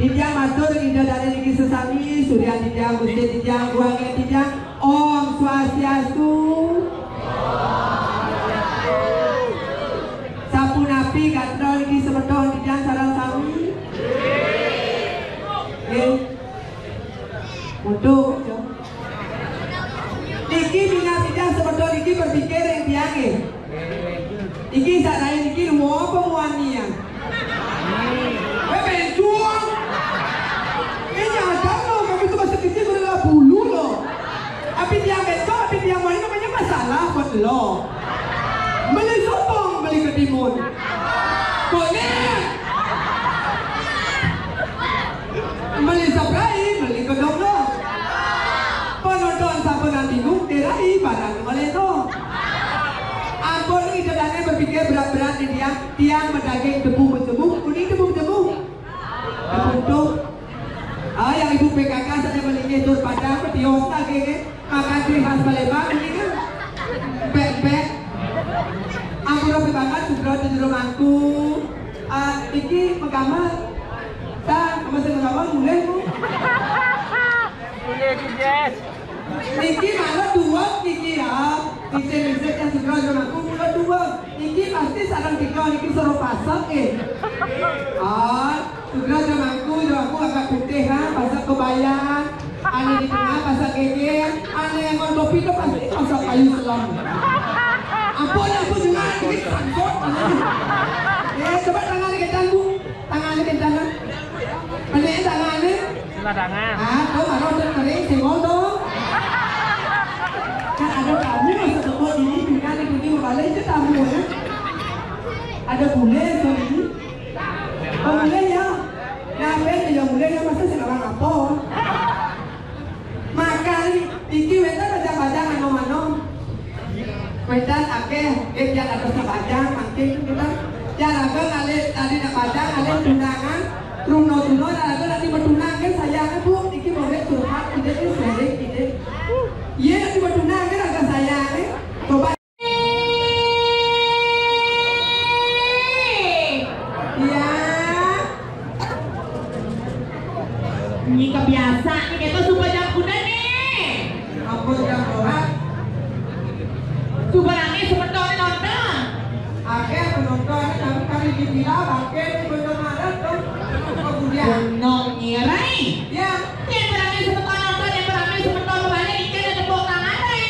Tijang matur ida dari niki sesami surya tijang gusti tijang buangnya tijang Om Swastiastu. Sapunapi katro niki semeton tijang sareng sami. Nggih. Untuk niki bina tijang semeton niki berpikir yang biange. Iki sak niki mau apa muania? Juang. Ini ada loh, kami itu masih kecil udah bulu loh. Tapi dia betul, tapi dia mau ini namanya masalah buat lo. Beli sotong, beli ketimun. Konek. Beli sabrai, beli kedok lo. Penonton sampai nanti terai barang boleh lo. Ampun ini sedangnya berpikir berat-berat di tiang mendaging debu-debu, kuning debu-debu. Untuk yang ibu PKK saja beli tur pada petios lagi makan krim khas Palembang ini kan bek aku lebih banget sudah di rumahku iki megamar dan masih megamar mulai bu mulai dijes iki malah dua iki ya bisa yang sudah di rumahku mulai dua iki pasti sarang tiga iki suruh pasang sudah aku agak putih ha, pasang kebayang, ane di tengah pasang geger, ane yang ngopi itu pasti pasang kayu selam. Ampun aku juga ini sangkut. Coba tangannya ke tangan, tangannya ke tangan. Mana tangannya? Sila tangan. Tuh baru kering, senggol dong. Kan ada tamu masa tepuk ini, juga ada begini balik itu tamu ya. Ada bule ini. Bule ya. Nah, yang mulai masa sekarang apa? Makan iki wetan ada padang ano-ano. Wetan akeh, yang ada sabajang mancing kita. Jangan ngale tadi nak padang, ngale tunangan, truno ada nanti bertunang kan sayangnya bu, iki boleh curhat tidak itu sering tidak. Iya nanti bertunang kan agak sayangnya. Coba. Ini kebiasa nih kita super jam kuda nih. Apa jam orang? Super nangis seperti nonton. Akhir penonton tapi kali dibilang akhir penonton ada tuh kemudian. Penonton nyirai. Ya. Yang berani seperti nonton, yang berani seperti kembali ikan dan tepuk tangan nih.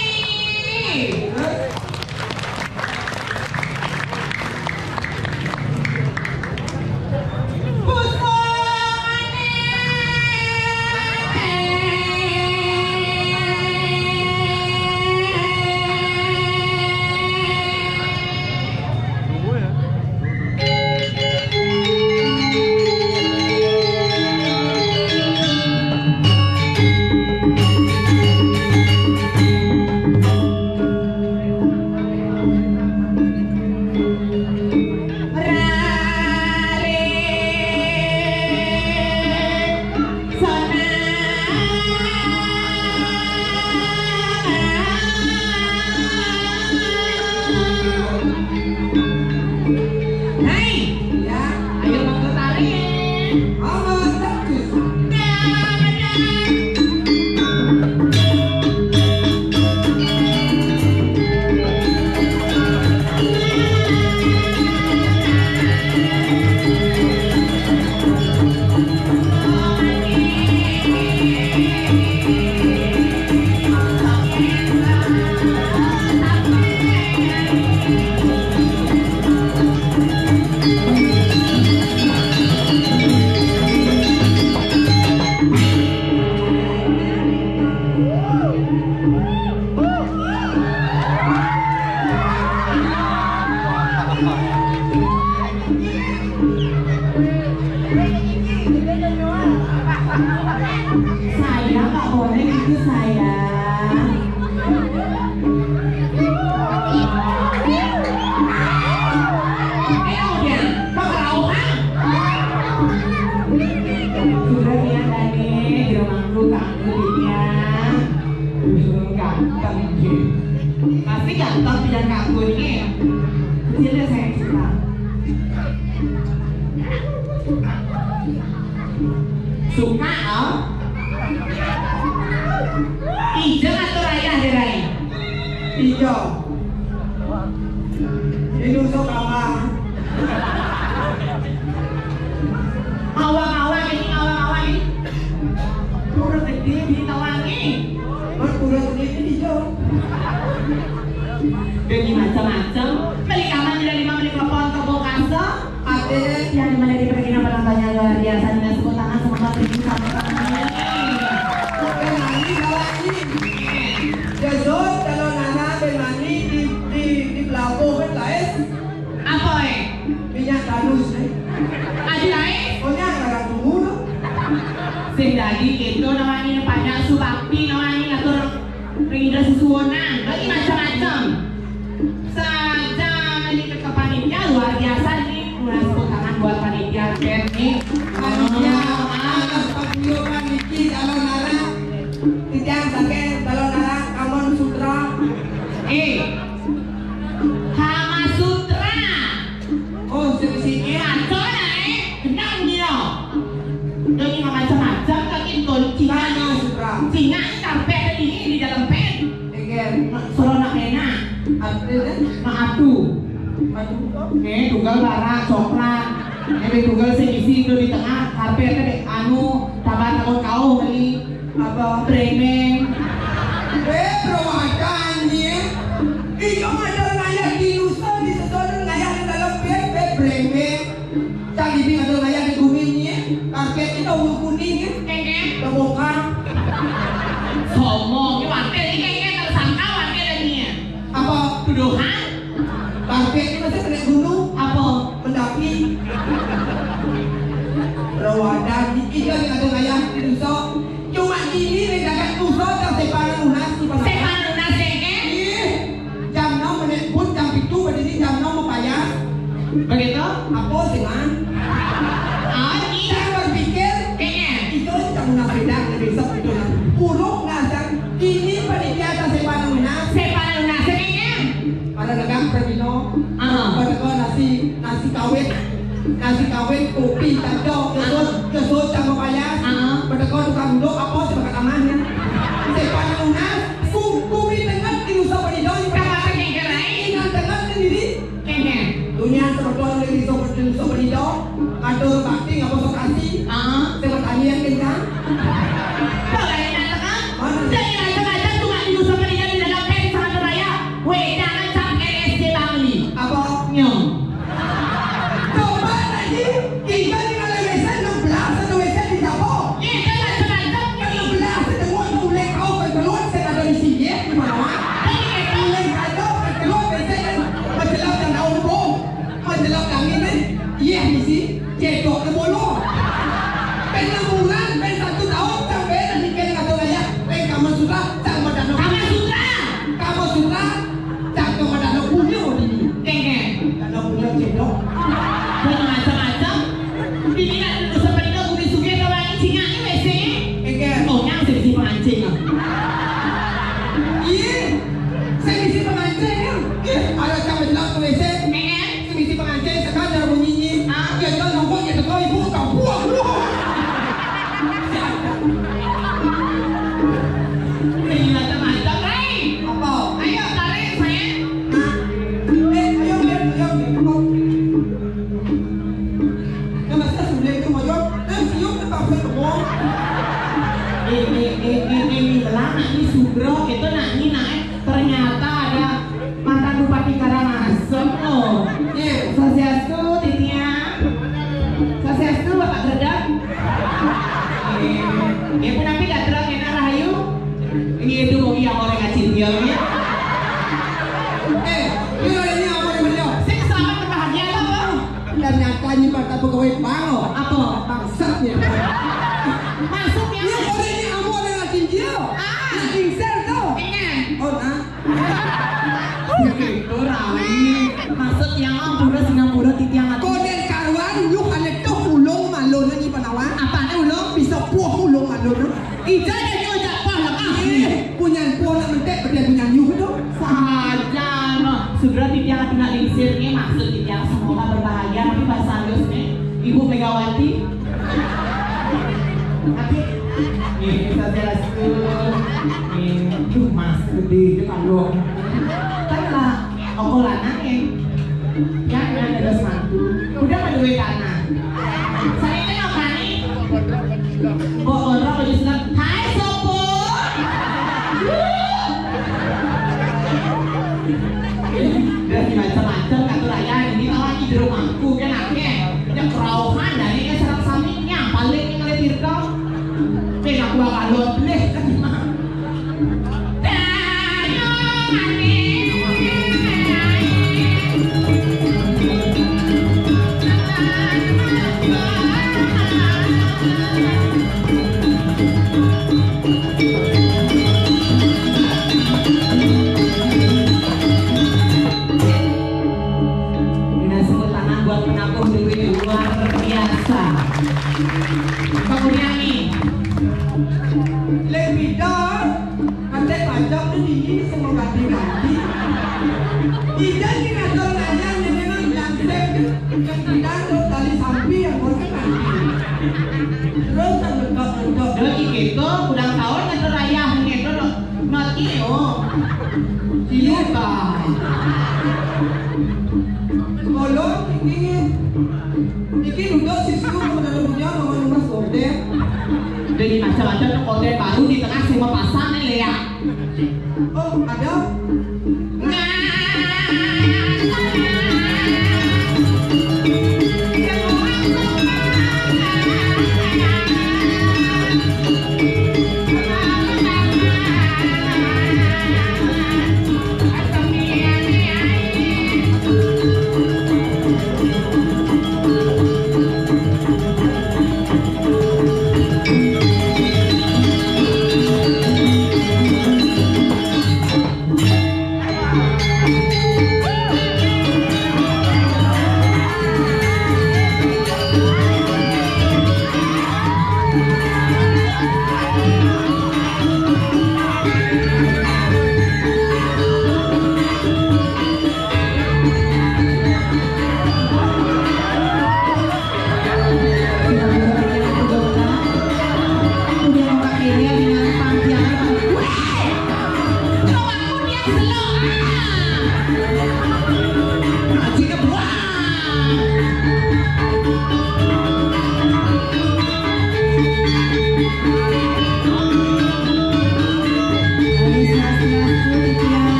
Saya nggak boleh gitu sayang. Udah, kekerauan. Sudah ya Dani, geremangku kangennya. Ganteng gitu. Pasti ganteng bilang kaku ini. Kecilnya saya suka. Suka oh? Ijo atau raya Rai? Ijo. Ini sama. Awang-awang ini. Kurang gede ditawangi. Mas kurang gede ijo. Dari macam-macam. Beli kamar tidak 5 menit telepon ke Bokasa. Ate Yang dimana dipergi nama nontonnya luar biasa dengan sepuluh tangan semoga pergi sama Benani lagi. Jesut kalau nana benani di pelabuh kan lain. apa Minyak danus nih. ada lain Pokoknya agak tunggu no. sing dadi itu namanya banyak subakti namanya ngatur ringda susunan lagi macam-macam saja ini ke panitia luar biasa nih lunas tangan buat panitia nih Panitia atas paguyuban niki kalau nara titiang sakit kalau nara Kamon Sutra. Kama Sutra Oh sisi ngaco kenal dia jadi macam-macam lagi kunci Kama Sutra. Cina karpet ini di dalam pen Again. suruh nak enak Artinya maatu aduh. tunggal bara coklat tunggal seisi itu di tengah karpet tadi anu tabar takut kau kali Apa? training Perwakannya iyo ada ngayah di Nusa di sesuatu ngayah di dalam bebek bremeng cang ini ada ngayah di guminya karpet itu ungu kuning ya kengkeng terbongkar somong ini wantel ini kengkeng tersangka wantel ini apa tuduhan karpet ini masih kena gunung apa mendaki rawadan iyo yang ada ngayah di Nusa cuma ini redakan Nusa dan sepanang lunas di pasar sepan lunas kengkeng jam 6 menit pun jam 7 berdiri jam 6 mau payah begitu apa sih man ini saya berpikir kengkeng itu jam 6 bedang besok itu lah puruk nasang ini panitia atas sepanang lunas sepan lunas kengkeng pada dagang perbino pada kau nasi kawin kopi cacok kesut sama payah pada kau tukang duduk apa sih bakat amannya sepanang lunas kumi tengah di Nusa Penida apa kengkeng lain ingat tengah sendiri kengkeng dunia sebetulnya dari Nusa Penida atur bakti ngapa sok kasih sebab tadi yang kencang boleh natakan jadi macam-macam cuma di Nusa Penida di dalam pen sangat raya jangan sampai SD Bangli apa nyong coba lagi kita dengan WC 16 atau WC di dapur itu macam-macam 16 ada mau mulai kau keluar saya ada di sini di mana mulai kado keluar WC menjelang dan daun bom menjelang angin ni iya di sini cedok ke bolo pen 6 bulan pen 1 tahun sampai nanti kena kata raya pen Kamon Sutra sama danau Kama Sutra Kamon Sutra sama danau punya di sini kengkeng danau punya cedok banyak macam-macam ini nak Nusa Penida bumi suge kawan singa ni WC Engger oh yang sesi pengancing iya saya misi pengancing ya iya ada sama jelas ke WC kengkeng misi pengancing sekadar bunyinya ya kan nongkrong ya tekoi ibu kau buang lu ini macam-macam lain apa ayo tarik saya ayo kau yang masih sebelum itu mau jawab siung tetap bertemu ini belang ini Sugro itu nani naik ternyata ada mantan Bupati Karangasem loh iya Sosiastu Titia Sosiastu Bapak Gerdak ini pun tapi gak terang enak rahayu ini itu mau yang orang ngacin dia ini ini apa yang beliau sing selamat berbahagia lah bang dan nyatanya pada pegawai bango apa bangsatnya masuk ya dia. Nak pingsel tu. Oh nah. Itu Rai. Maksud yang ampura Singapura titiang atu. Koden karuan lu kale tu ulung malon ni panawan. Apa ni ulung bisa puah ulung malon. Ija dia nyo jak pah lah ah. Punya puah nak mentek dia punya yu tu. Saja no. Segera titiang atu nak lingsir ni maksud titiang semoga berbahagia tapi bahasa halus ni. Ibu Megawati. Tapi ini kita jelaskan. Ini mas gede je kalau. Kan lah, aku lanang yang ada semantu. Udah berdua kanan. Saya tengok kani. Bawa orang baju senang. Hai sopo. Dari macam-macam kata raya ini tahu lagi di rumahku kan akhirnya. Yang kerauhan dari yang serang sampingnya paling ngelitir kau. Tengok gua kalau boleh. Kemudian nih, lebih dah, nanti pajak tu ini semua ganti-ganti. Tidak ni kata nanya ni memang langsung yang tidak tu tali sampai yang boleh nanti. Terus untuk dari gitu, ulang tahun kan raya gitu, mati oh, siapa? Kalau ini duduk sisku kemudian punya nomor order. Jadi macam-macam order baru di tengah semua pasang nih ya. Oh ada.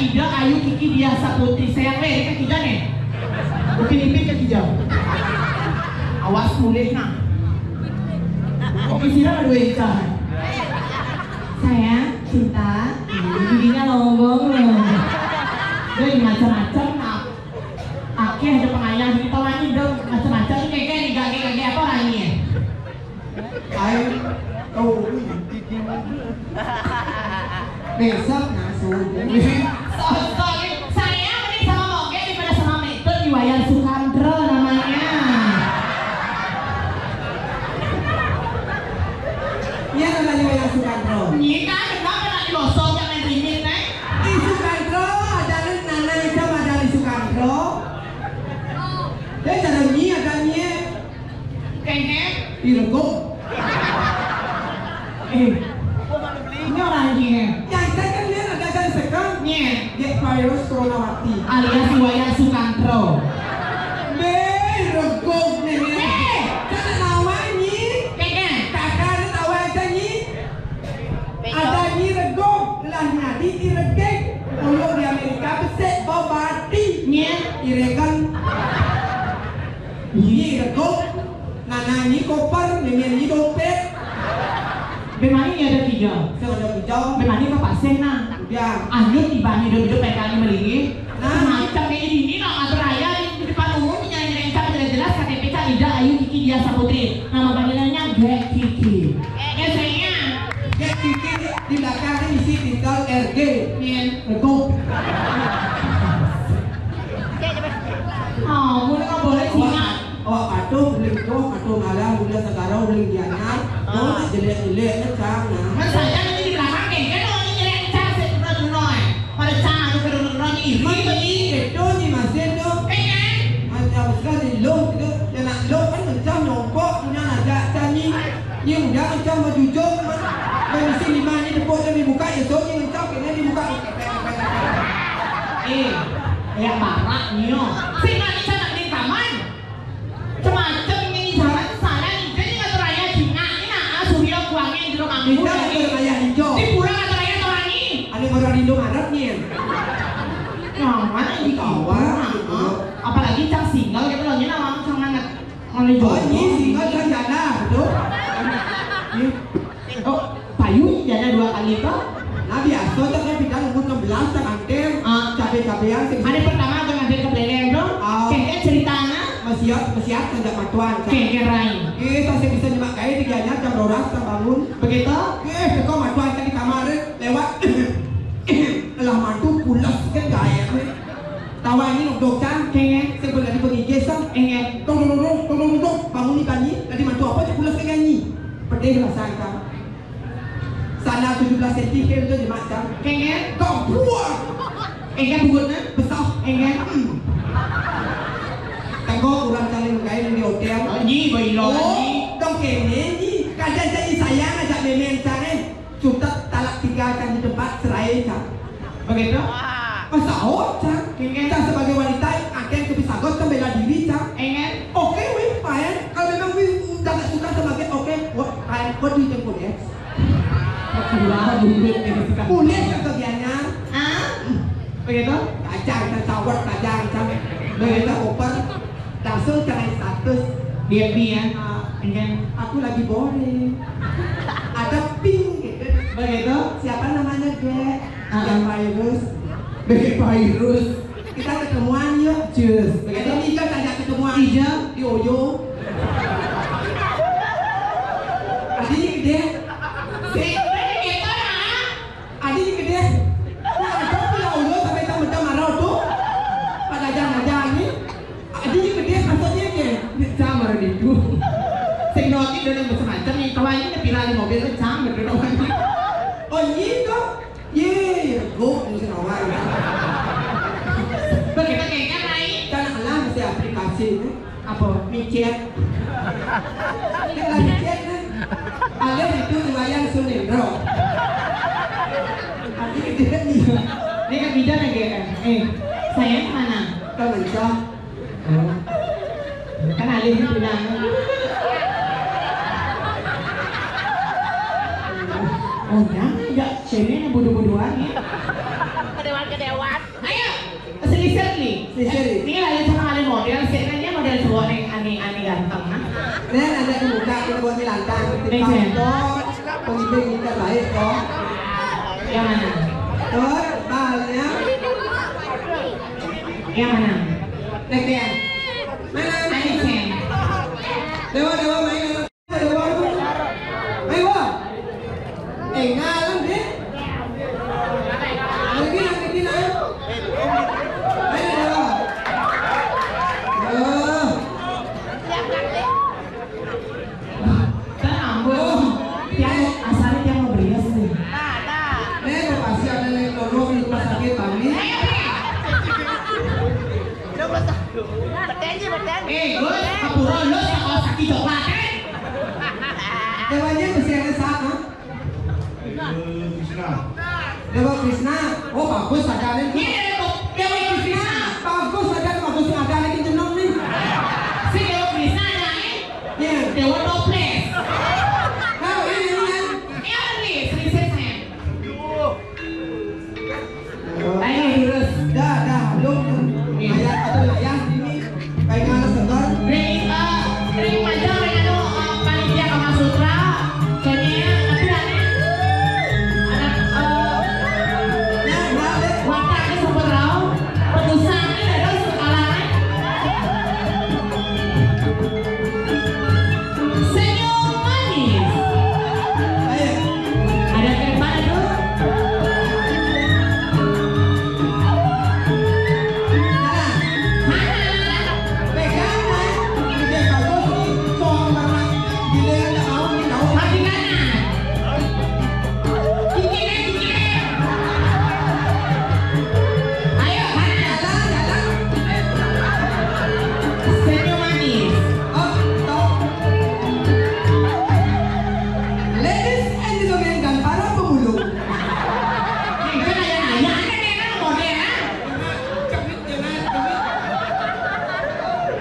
Ida, Ayu, Kiki, Dia, Saputri, saya ke Ida nih. Upin-ipin ke Ida. Awas mulai nah. Oke, sirah dua Ida. Sayang, cinta, giginya longgong loh. Dia macam-macam nak. Oke, ada pengayang di tawanya dong macam-macam ini kayak gage apa orangnya? Ayo, tahu. Besok langsung. Saya mending sama Moge daripada sama Mito di Wayan Sukandro namanya. Iya namanya Wayan Sukandro. Ini kan kenapa nak digosok yang main rimit nih? Di Sukandro ada Nana itu ada di Sukandro. Dia ada ni ada ni. Kayaknya. Irego. Ini orang ini. Yang saya kan lihat ada kan sekarang. Nih. Dia virus coronawati. Alias Wayan Sukandro. Irego ni. Kan nama ni. Kayaknya. Kakak ni tahu ada ni. Ada ni rego. Lah nanti iregek. Kalau di Amerika besar bobati. Nih. Iregan. Ini rego. Nana ni koper, ni dompet. Bagaimana ini ada tiga? Saya ada hijau. Bagaimana ke pasien nah? Ya. Anyut tiba hidup-hidup PKI melingi. Nah. Macam kayak ini nak ngatur raya di depan umum nyanyi cap jelas KTP Ida, Ayu, Kiki, Dia, Saputri. Nama panggilannya Gek Kiki. Saya. Gek Kiki di belakang ni isi tinggal RG. Nih. Rego. Oh, mulai nggak boleh singa. Oh, patung beli doh, patung malam, udah sekarang beli dianan. Oh, jelek-jelek ni cang nah. Mas saya nanti di belakang kan orang ini yang cap saya dulu pada cara tu kedua ini. Ini itu ni masih tu. Kan? Macam sekali loh tu, yang nak loh kan macam nyongkok punya ada tani. Ni udah macam berjujur, mesti lima ni tepuk dan dibuka esok ni macam kena dibuka. Kayak barak nih yo. Sehingga ini saya nak beli taman. Macam ini jalan sana nih. Jadi ngatur raya Cina ini nah Suryo kuangnya di rumah Kita murah ada nih. raya hijau. Di pura ngatur raya orang ini. Ada orang di Indo Arab ni. Yang mana di kawan? Apalagi cang single gitu loh. Jadi nama cang mana mana Oh, ni single kan jana, betul? Oh, payu jana 2 kali kok. Nah biasa tu kan kita umur 16 tak anter. Cabai-cabean. Hari pertama aku ngambil ke Beleng tuh. Kayak ceritanya. Masih ada matuan. Kayak lain. Saya bisa nyemak kain dianya jam 12 tak bangun. Begitu? Kau matuan tadi kamar lewat. Lah mantu pulas kan gaya. Tawa ini nunggu can. Kayak Saya boleh pergi gesam. Tolong bangun ikan ni. Tadi mantu apa je pulas kan ni. Pedih rasa kan. Sana 17 cm tu je macam. kayak Kau buat. bugutnya Besar. Tengok orang cari kain di hotel. Ini bayi lo ini. Dong kene ni. Kadang jadi sayang ajak memen cari. Sudah talak 3 kan di tempat cerai kan. Begitu? Masa cang. Cang sebagai wanita akan kebisagot kan bela diri cang. Oke, wih, fine. Kalau memang wih udah gak suka sama dia, oke. What do you think for that? Kedua bugut ini suka. Boleh kan kerjanya? Begitu? Kacang, cawat, kacang, cang. Begitu open, langsung cari status. Dia ya. Aku lagi boring. Ada pink gitu. Begitu? Siapa namanya Gek? Yang virus. Virus. Kita ketemuan yuk. Cus. Begitu Ija ajak ketemuan. Ija Di Oyo. Adiknya gede. Begitu nah. Adiknya gede. Nah, kau punya Oyo sampai tahu macam marah tu. Pada jangan ni. Adiknya gede maksudnya ke? Sama itu. Teknologi dan macam-macam nih. Kalau ini pilih di mobil itu sama betul orang. Oh iya tu. Ye, go mesti awal. Begitu kayaknya naik. Kan alah mesti aplikasi ni. Apa? Micet. Kita micet ni. Ada itu riwayat Sunendro. Adiknya gede ni. Ini kan bidan lagi kan? Saya mana? Kau mencah. Kan alih itu bilang. Oh jangan. ya sini bodoh-bodohan nih. Kedewan. Ayo, seli-seli. Ini lagi sama ada model, sebenarnya model cowok nih aneh-aneh ganteng nah. Nen ada di muka kita buat milantang. Pengiring kita baik kok. Yang mana? Tuh, balnya. Yang mana? Nek. Mana? Aneh sen. Dewa main. Dewa. Ayo. Ngalam deh. Lagi na. Ayo Dewa. Gus, kapuro lo sa sakit coklat eh. Dewanya besiannya sama. Dewa Krishna. Oh bagus ada nih. Dewa Krishna. Bagus ada nih jenong nih. Si Dewa Krishna ada nih. Iya. Dewa toples. Kau ini kan. Iya nih, serius. Ayo terus. Dah, belum. Ayat atau layang ini. Kayak mana sebentar? Ring aja anu panitia Kama Sutra. Kayaknya tapi ada waktu sempat raw. Penusannya ada sekalan. Senyum manis. Ayo. Ada kereta itu. Ladies and gentlemen dan para pemulung.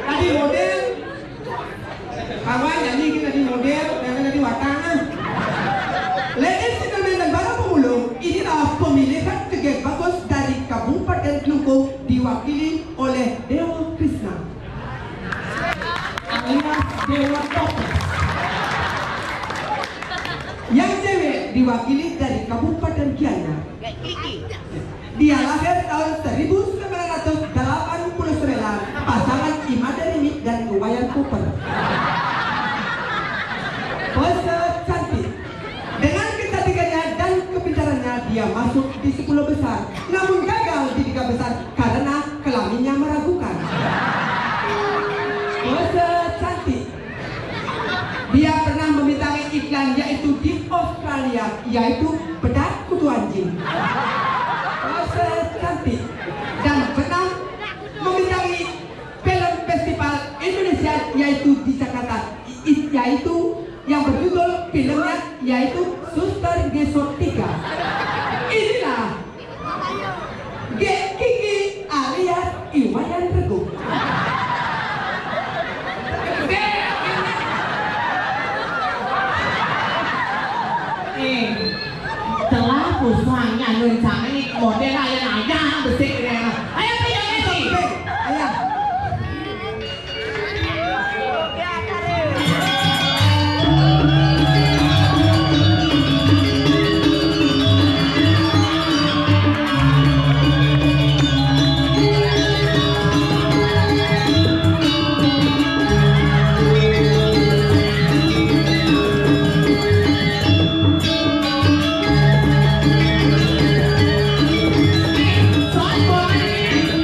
Tadi model, kawan nyanyi kita di model, jangan di watangan. Ladies and gentlemen dan para pemulung, inilah pemilihan tegak bagus dari Kabupaten Klungkung diwakili oleh Dewa Krishna. Alias Dewa Toples. Yang cewek diwakili dari Kabupaten Gianyar. Dia lahir tahun 1989, pasangan Imaderini dan Wayan Cooper. Pose cantik. Dengan kecantikannya dan kepintarannya dia masuk di 10 besar. Namun gagal di 3 besar karena kelaminnya meragukan. Pose cantik. Dia pernah membintangi iklan yaitu di Australia, yaitu bedak kutu anjing. Pose cantik. Dan pernah membintangi film festival Indonesia yaitu di Jakarta, yaitu yang berjudul filmnya yaitu Suster Gesot 3. Inilah Kiki alias Iwayan Regu. Telah pusangnya nuncang ini model ayah bersih ya. Ayo pijak sih. Ayah. Soal bola ini.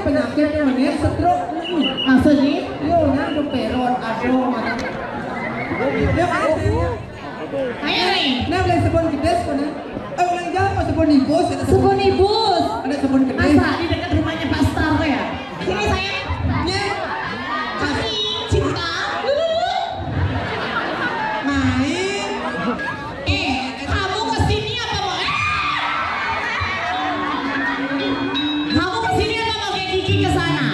penyakit stroke maksudnya yo nya do perot ado mana yo ayo nih nah boleh sebon kides mana ulang jawab sebon ibus sebon ibus ada sebon kides masa di dekat rumahnya Pak Star ya sini saya nya kasih cinta main kamu kesini apa mau kamu kesini apa mau kayak Kiki kesana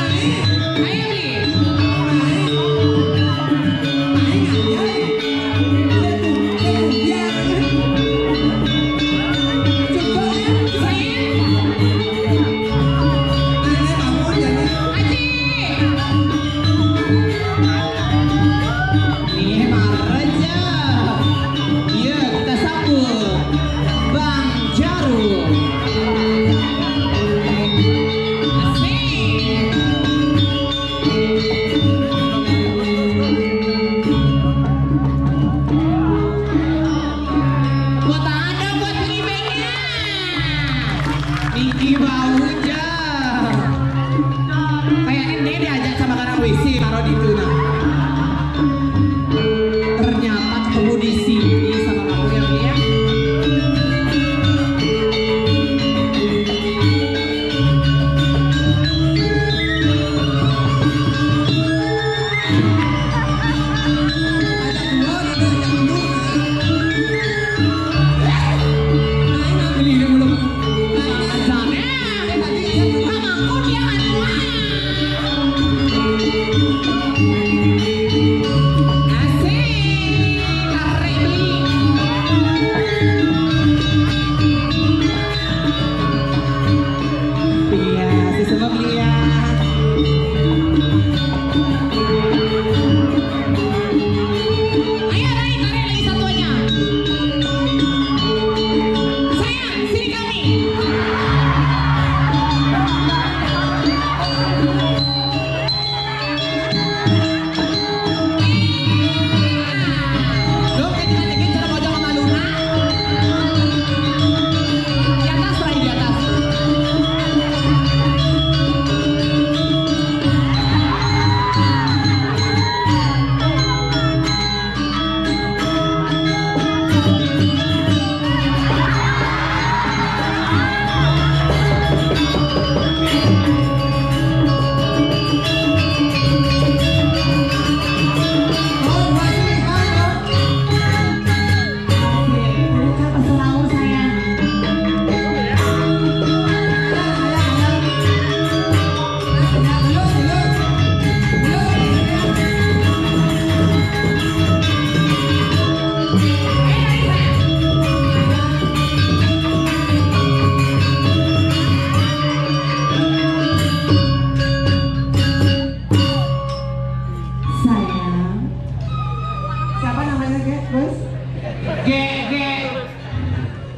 ayo beli coba terus. G.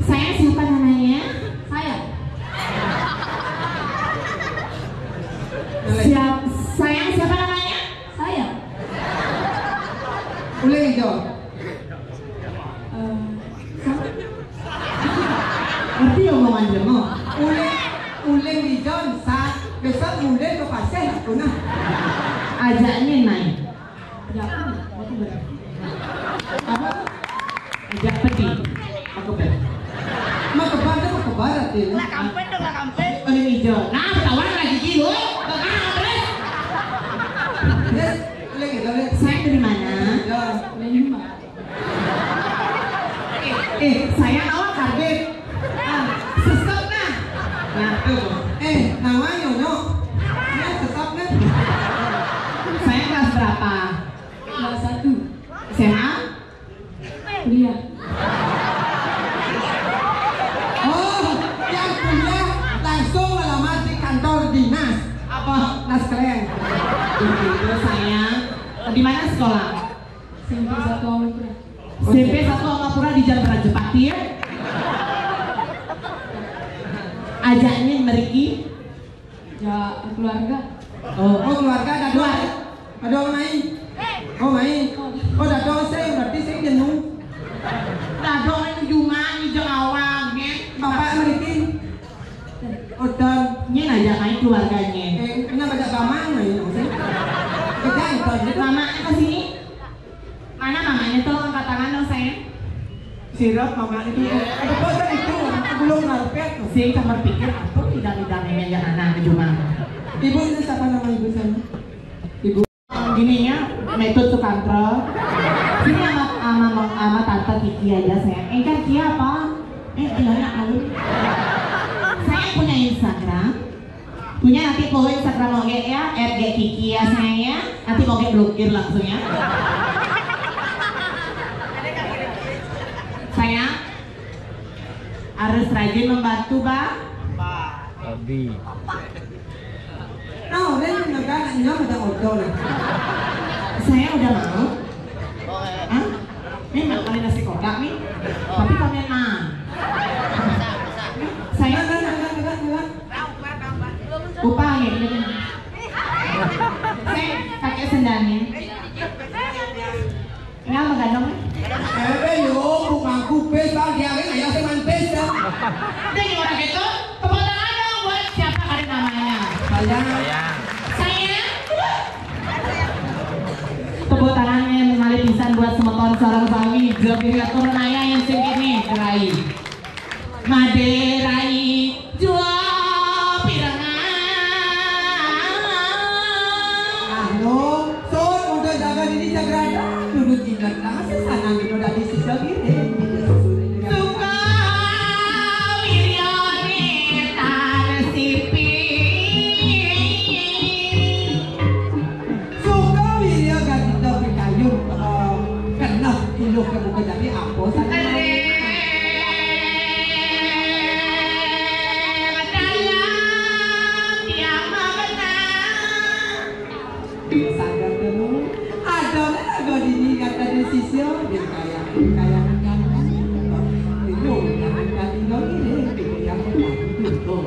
Saya siapa namanya? Saya. Sayang siapa namanya? Saya. Ulang hijau. Ngerti omongan jemo? Ulang hijau saat besok mulai ke pasir aku nah. Ajaknya naik. Ya, aku berat. Apa? Ajak pedih. Aku ber. Mau ke barat mau ke barat ya. Ulang hijau. Nah, tawaran lagi gitu. Yes, ulang hijau. Saya dari mana? Ya. Lima. Saya awak karbit. Sesat nah. Nah, tuh. Namanya no. Ya tetap kan. Saya kelas berapa? Kelas 1. SMA? Kuliah. Oh, yang kuliah langsung melamar di kantor dinas. Apa? Nas keren. Itu saya. Di mana sekolah? SMP 1 Amapura. SMP 1 Amapura di Jalan Rajapati ya? Ajaknya meriki? Ya, keluarga. Oh keluarga ada dua. Ada orang main. Oh main. Oh ada dua saya berarti saya jenuh. Dado itu Juman di awang ya. Bapak meriki. Oh dan Ini aja main keluarganya. ini banyak gamang main. Kita itu. Mamanya ke sini. Mana mamanya tuh angkat tangan dong sayang. Sirap mama itu. Ada foto itu belum ngarepet. Sing kamar pikir apa tidak-tidaknya yang anak Juman. Ibu ini siapa nama ibu saya? Ibu. Gininya metode Sukantro. Sini sama tante Kiki aja saya. Kan Kia apa? Enak alun. Saya punya Instagram. Punya nanti follow Instagram Oge ya, @Kiki ya saya. Nanti Oge blokir langsung ya. Saya harus rajin membantu, Bang. Abi. Oh, ini negara ini ada odol. Saya udah mau. Hah? Ini makan nasi kotak nih. Tapi kami nah. Saya upah ya. Saya pakai sendalnya. Enggak mengandung. Yo, bukan kupes, Pak. Dia kan ayah saya mantes ya. Jadi orang itu tepuk tangan dong buat siapa ada namanya. Saya. Tepuk tangannya mengalir pisan buat semeton seorang suami Jogjakarta Raya yang segini gerai. Maderai jual pirangan. Ano, so udah jaga diri jaga ada, duduk di belakang sana gitu udah di sisi gini. Suka wiryane tan sipi. Suka wirya gak kita berkayu, kena induk ke buka jadi apa saja. Sadar dulu, ada lagu di kata di sisi dia kaya kan, itu jangan kali ini yang itu.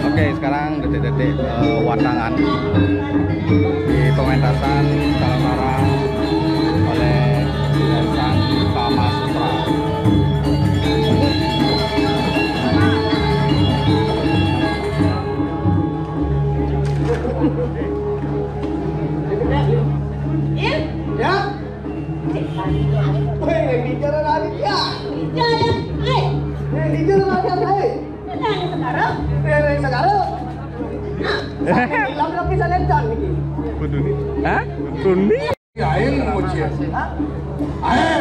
Oke, sekarang detik-detik adik-adik Watangan di pementasan Kalamara oleh Yayasan Kama Sutra. Ya? Hei, bicara lagi ya. Bicara lagi. Sekarang. Hilang tapi saya dan ini. Kuduni. Hah? Kuduni? Air nguci. Air.